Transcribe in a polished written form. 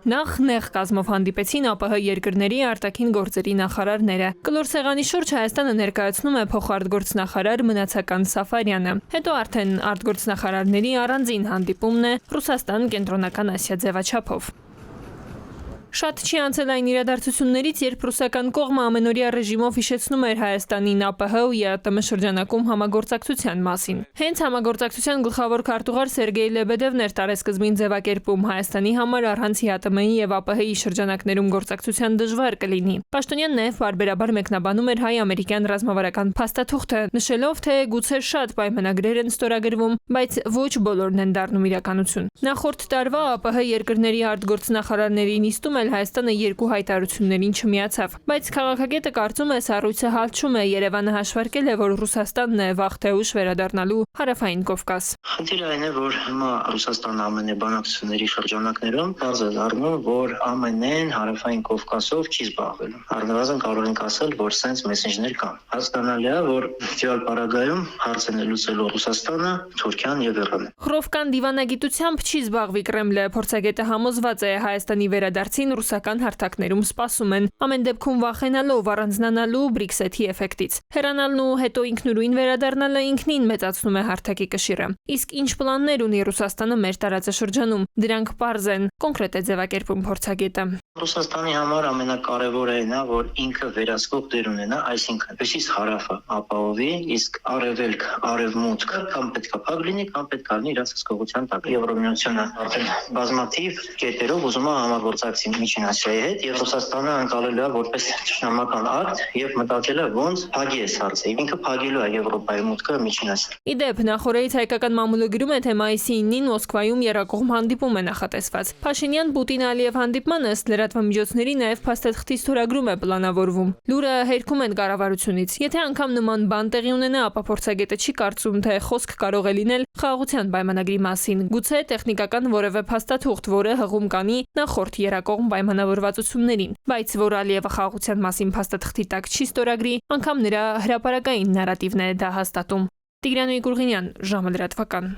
Նախ նեղ կազմով հանդիպեցին ԱՊՀ երկրների արտաքին գործերի նախարարները։ Կլոր սեղանի շուրջ Հայաստանը ներկայացնում է փոխարտգործնախարար Մնացական Սաֆարյանը։ Հետո արդեն արտգործնախարարների առանձին հանդիպումն է Ռուսաստան Կենտրոնական Ասիա ձևաչափով։ Շատ չի անցել այն իրադարձություններից, երբ ռուսական կողմը ամենօրյա ռեժիմով հիշեցնում էր Հայաստանին ԱՊՀ ու ԵԱՏՄ շրջանակում համագործակցության մասին։ Հենց համագործակցության գլխավոր քարտուղար Սերգեյ Լեբեդևն էր տարեսկզբին ձևակերպում Հայաստանի համար առանց ԵԱՏՄ-ի եւ ԱՊՀ-ի շրջանակներում գործակցության դժվար կլինի։ Պաշտոնյան նաև բարբերաբար մեկնաբանում էր հայ-ամերիկյան ռազմավարական փաստաթուղթը, նշելով, թե գուցե շատ պայմանագրեր են ստորագրվում, բայց ոչ բոլորն են դառնում իրականություն։ Նախորդ տարվա ԱՊՀ երկրների արտգործնախարարների նիստում Հայաստանը երկու հայտարարություններին չմիացավ, բայց քաղաքագետը կարծում է սառույցը հալչում է, Երևանը հաշվարկել է, որ Ռուսաստանն է վաղ թե ուշ վերադառնալու Հարավային Կովկաս։ Խնդիրը այն է, որ հիմա Ռուսաստան-ԱՄՆ բանակցությունների շրջանակներում պարզ է դառնում, որ ԱՄՆ-ն Հարավային Կովկասով չի զբաղվելու։ Առնվազն կարող ենք ասել, որ սենց մեսենջներ կան։ Հասկանալի է, որ դիալ պարագայում հարցն է լուծելու Ռուսաստանը, Թուրքիան եւ Իրանը։ Խռովկան դիվանագիտությամբ չի զբաղվի Կրեմլը, փորձագետը համոզված է Հայաստանի վերադարձին ռուսական հարթակներում սպասում են, ամեն դեպքում վախենալով առանձնանալու Բրիքսեթի էֆեկտից։ Հեռանալն ու հետո ինքնուրույն վերադառնալը ինքնին մեծացնում է հարթակի կշիռը։ Իսկ ինչ պլաններ ունի Ռուսաստանը մեր տարածաշրջանում, դրանք պարզ են, կոնկրետ է ձևակերպում փորձագետը։ Ռուսաստանի համար ամենակարևորը այն է, որ ինքը վերահսկող դեր ունենա, այսինքն հյուսիս հարավը ապահովի, իսկ արևելք, արևմուտքը կամ պետքա փակ լինի, կամ պետք է լինի իրաց հսկողության տակ։ Եվրոմիությունը արդեն բազմաթիվ կետերով ուզում է համագործակցի Միջին Ասիայի հետ, եւ Ռուսաստանը անցալել է որպես ճշնամական ակտ եւ մտածել է ոնց փակի է հարցը։ Ինքը փակելու է Եվրոպայի մուտքը Միջին Ասիա։ Իդեպ նախորդից հայկական մամուլը գրում է, թե մայիսի 9-ին Մոսկվայում երակողմ հանդիպում է նախատեսված։ Փաշինյան-Պուտին-Ալիև հանդիպմանը ըստ լրատվամիջոցների նաև փաստաթղթի ստորագրում է պլանավորվում։ Լուրը հերքում են կառավարությունից։ Եթե անգամ նման բան տեղի ունենա, ապա փորձագետը չի կարծում, թե խոսք կարող է լինել խաղաղության պայմանագրի մասին։ Գուցե տեխնիկական որևէ փաստաթուղթ, որը հղում կանի նախորդ երակողմ պայմանավորվածություններին, բայց որ Ալիևը խաղաղության մասին փաստաթղթի տակ չի ստորագրի, անգամ նրա հրապարակային նարատիվն է դա հաստատում։ Տիգրան Գուրգինյան, ժամը լրատվական։